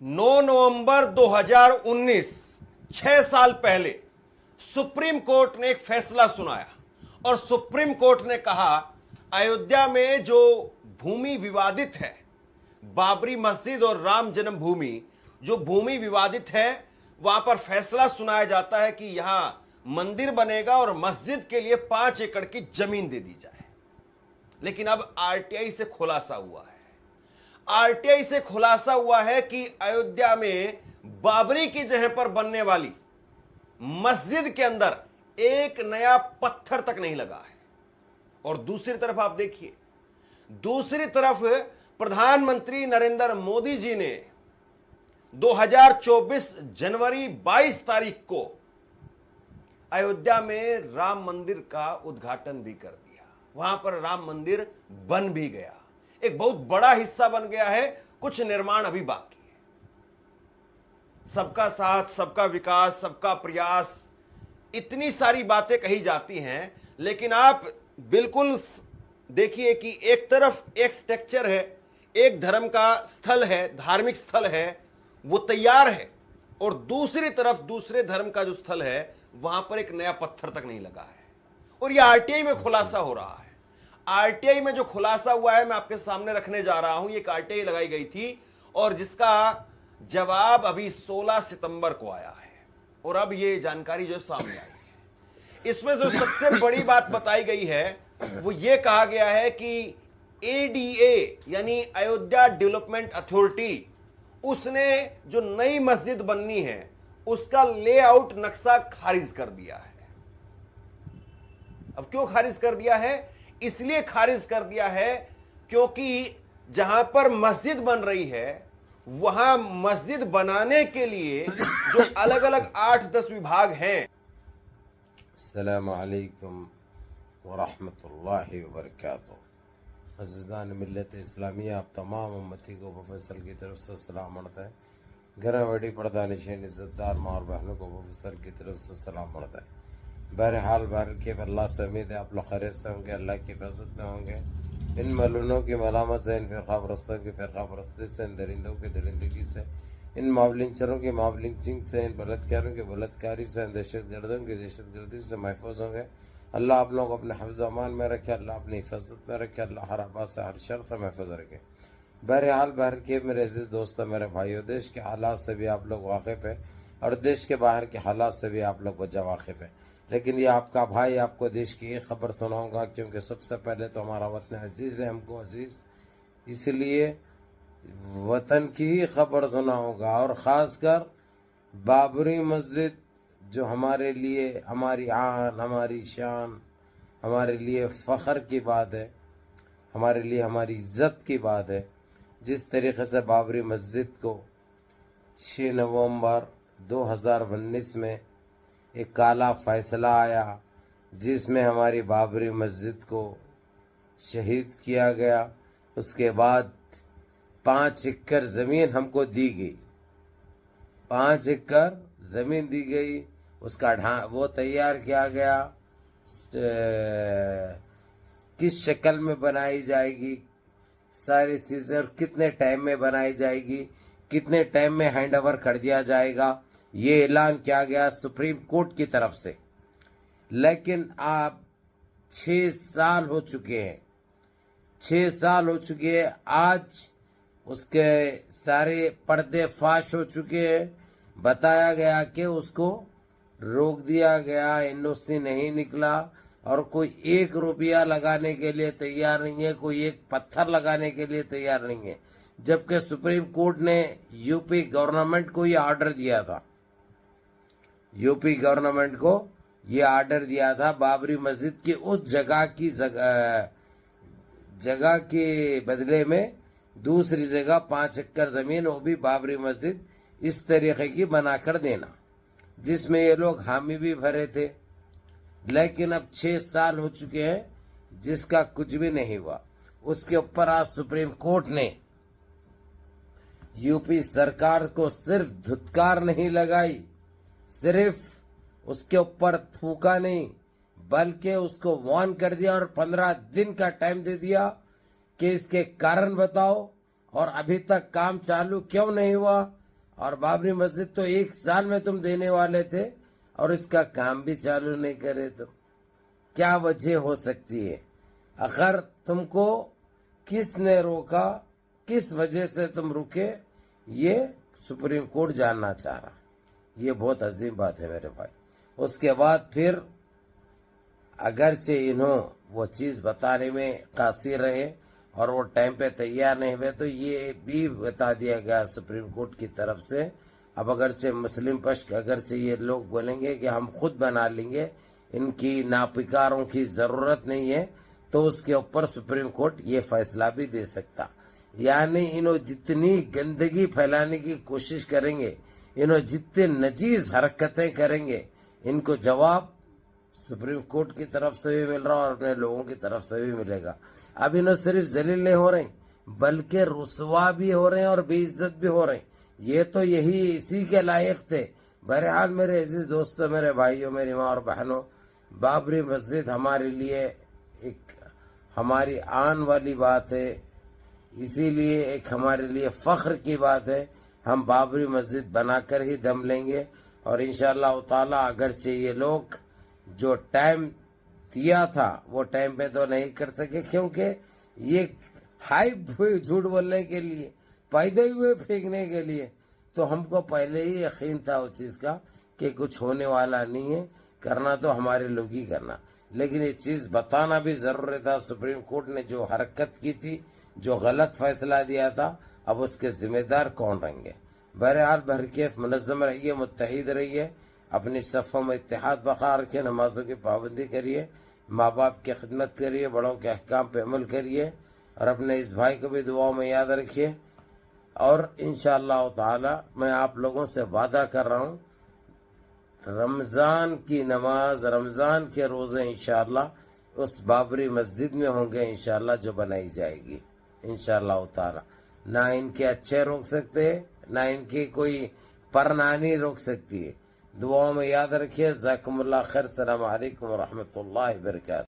9 नवंबर 2019, 6 साल पहले supreme court ने एक फैसला सुनाया और सुप्रीम कोर्ट ने कहा अयोध्या में जो भूमि विवादित है, बाबरी मस्जिद और राम जन्मभूमि जो भूमि विवादित है, वहां पर फैसला सुनाया जाता है कि यहां मंदिर बनेगा और मस्जिद के लिए 5 एकड़ की जमीन दे दी जाए। लेकिन अब आरटीआई से खुलासा हुआ है, आरटीआई से खुलासा हुआ है कि अयोध्या में बाबरी की जगह पर बनने वाली मस्जिद के अंदर एक नया पत्थर तक नहीं लगा है। और दूसरी तरफ आप देखिए, दूसरी तरफ प्रधानमंत्री नरेंद्र मोदी जी ने 2024 जनवरी 22 तारीख को अयोध्या में राम मंदिर का उद्घाटन भी कर दिया। वहां पर राम मंदिर बन भी गया, एक बहुत बड़ा हिस्सा बन गया है, कुछ निर्माण अभी बाकी है। सबका साथ, सबका विकास, सबका प्रयास, इतनी सारी बातें कही जाती हैं, लेकिन आप बिल्कुल देखिए कि एक तरफ एक स्ट्रक्चर है, एक धर्म का स्थल है, धार्मिक स्थल है, वो तैयार है, और दूसरी तरफ दूसरे धर्म का जो स्थल है वहां पर एक नया पत्थर तक नहीं लगा है। और यह आरटीआई में खुलासा हो रहा है। आरटीआई में जो खुलासा हुआ है मैं आपके सामने रखने जा रहा हूं। ये आरटीआई लगाई गई थी और जिसका जवाब अभी 16 सितंबर को आया है, और अब ये जानकारी जो सामने आई है, इसमें जो सबसे बड़ी बात बताई गई है वो ये कहा गया है कि एडीए यानी अयोध्या डेवलपमेंट अथॉरिटी, उसने जो नई मस्जिद बननी है उसका लेआउट नक्शा खारिज कर दिया है। अब क्यों खारिज कर दिया है? इसलिए खारिज कर दिया है क्योंकि जहां पर मस्जिद बन रही है वहां मस्जिद बनाने के लिए जो अलग अलग 8-10 विभाग हैं। अस्सलामु अलैकुम वरहमतुल्लाहि वबरकातुहू। अज़ीज़ान मिल्लत इस्लामिया, आप तमाम उम्मती को प्रोफेसर की तरफ से सलाम मरता है। घर बड़ी पर्दा नशीन इज़्ज़तदार माँ और बहनों को प्रोफेसर की तरफ से सलाम मरता है। बहरहाल के अल्लाह से उम्मीद है आप लोग खैरियत से होंगे, अल्लाह की हिफाजत में होंगे। इन मलूनों की मलामत से, इन फ़िरक़ा परस्तों की फ़िरक़ा परस्ती से, इन दरिंदों की दरिंदगी से, इन मावलिंचरों की मावलिंचिंग से, इन बलात्कारों की बलात्कारी से, इन दहशतगर्दों की दहशतगर्दी से महफूज होंगे। अल्लाह आप लोग अपने हिफ्ज़ अमान में रखे, अल्लाह अपनी हिफाजत में रखे, अल्लाह हर आबाद से, हर शर से महफूज रखे। बहरहाल के मेरे अजीज़ दोस्तों, मेरे भाइयों, देश के हालात से भी आप लोग वाकिफ़ हैं और देश के बाहर के हालात से भी आप लोग वजह वाकिफ़ हैं। लेकिन ये आपका भाई आपको देश की एक ख़बर सुनाऊंगा, क्योंकि सबसे पहले तो हमारा वतन अजीज़ है, हमको अजीज़, इसलिए वतन की ही ख़बर सुनाऊंगा। और ख़ास कर बाबरी मस्जिद जो हमारे लिए हमारी आन, हमारी शान, हमारे लिए फ़ख्र की बात है, हमारे लिए हमारी इज़्ज़त की बात है। जिस तरीक़े से बाबरी मस्जिद को 6 नवंबर 2019 में एक काला फ़ैसला आया जिसमें हमारी बाबरी मस्जिद को शहीद किया गया, उसके बाद 5 एकड़ ज़मीन हमको दी गई, 5 एकड़ ज़मीन दी गई। उसका वो तैयार किया गया, किस शक्ल में बनाई जाएगी, सारी चीज़ें, और कितने टाइम में बनाई जाएगी, कितने टाइम में हैंड ओवर कर दिया जाएगा, ये ऐलान किया गया सुप्रीम कोर्ट की तरफ से। लेकिन आप 6 साल हो चुके हैं, 6 साल हो चुके हैं। आज उसके सारे पर्दे फाश हो चुके हैं। बताया गया कि उसको रोक दिया गया, एनओसी नहीं निकला, और कोई 1 रुपया लगाने के लिए तैयार नहीं है, कोई एक पत्थर लगाने के लिए तैयार नहीं है। जबकि सुप्रीम कोर्ट ने यूपी गवर्नमेंट को ये ऑर्डर दिया था, यूपी गवर्नमेंट को ये ऑर्डर दिया था बाबरी मस्जिद की उस जगह के बदले में दूसरी जगह 5 एकड़ ज़मीन, वो भी बाबरी मस्जिद इस तरीके की बनाकर देना, जिसमें ये लोग हामी भी भरे थे। लेकिन अब 6 साल हो चुके हैं जिसका कुछ भी नहीं हुआ। उसके ऊपर आज सुप्रीम कोर्ट ने यूपी सरकार को सिर्फ धुतकार नहीं लगाई, सिर्फ उसके ऊपर थूका नहीं, बल्कि उसको वार्न कर दिया और 15 दिन का टाइम दे दिया कि इसके कारण बताओ और अभी तक काम चालू क्यों नहीं हुआ, اور بابری مسجد تو 1 سال میں تم دینے والے تھے اور اس کا کام بھی چالو نہیں کرے تم. کیا وجہ ہو سکتی ہے؟ اگر تم کو کس نے روکا، کس وجہ سے تم رکے، یہ سپریم کورٹ جاننا چاہ رہا. یہ بہت عظیم بات ہے میرے بھائی. اس کے بعد پھر اگرچہ انہوں وہ چیز بتانے میں قاصر رہے اور وہ ٹائم پہ تیار نہیں ہوئے، تو یہ بھی بتا دیا گیا سپریم کورٹ کی طرف سے. اب اگرچہ مسلم پشک اگرچہ یہ لوگ بولیں گے کہ ہم خود بنا لیں گے، ان کی ناپکاروں کی ضرورت نہیں ہے، تو اس کے اوپر سپریم کورٹ یہ فیصلہ بھی دے سکتا. یعنی انہوں جتنی گندگی پھیلانے کی کوشش کریں گے، انہوں جتنے نجیز حرکتیں کریں گے، ان کو جواب سپریم کورٹ کی طرف سے بھی مل رہا اور اپنے لوگوں کی طرف سے بھی ملے گا. اب انہوں صرف ذلیل نہیں ہو رہے ہیں بلکہ رسوا بھی ہو رہے ہیں اور بے عزت بھی ہو رہے ہیں. یہ تو یہی اسی کے لائق تھے. بہرحال میرے عزیز دوستوں، میرے بھائیوں، میری ماں اور بہنوں، بابری مسجد ہمارے لیے ایک ہماری آن والی بات ہے، اسی لیے ایک ہمارے لیے فخر کی بات ہے. ہم بابری مسجد بنا کر ہی دم لیں گے، اور انشاءاللہ تعالی اگرچہ یہ لوگ جو ٹائم دیا تھا وہ ٹائم پہ تو نہیں کر سکے، کیونکہ یہ ہائپ ہوئے جھوٹ بولنے کے لیے، پیدا ہوئے پھینکنے کے لیے. تو ہم کو پہلے ہی یقین تھا اس چیز کا کہ کچھ ہونے والا نہیں ہے، کرنا تو ہمارے لوگ ہی کرنا. لیکن یہ چیز بتانا بھی ضروری تھا. سپریم کورٹ نے جو حرکت کی تھی، جو غلط فیصلہ دیا تھا، اب اس کے ذمہ دار کون رہیں گے؟ بہرحال بہرکیف منظم رہیے، متحد رہیے، اپنی صفوں میں اتحاد برقرار رکھیے، نمازوں کی پابندی کریے، ماں باپ کی خدمت کریے، بڑوں کے احکام پہ عمل کریے، اور اپنے اس بھائی کو بھی دعاؤں میں یاد رکھیے. اور انشاءاللہ تعالی میں آپ لوگوں سے وعدہ کر رہا ہوں، رمضان کی نماز، رمضان کے روزے انشاءاللہ اس بابری مسجد میں ہوں گے انشاءاللہ، جو بنائی جائے گی انشاءاللہ تعالی. نہ ان کے اچھے روک سکتے، نہ ان کی کوئی پرنانی روک سکتی ہے. دعاؤں میں یاد رکھیے. جزاکم اللہ خیر. السلام علیکم ورحمۃ اللہ وبرکاتہ.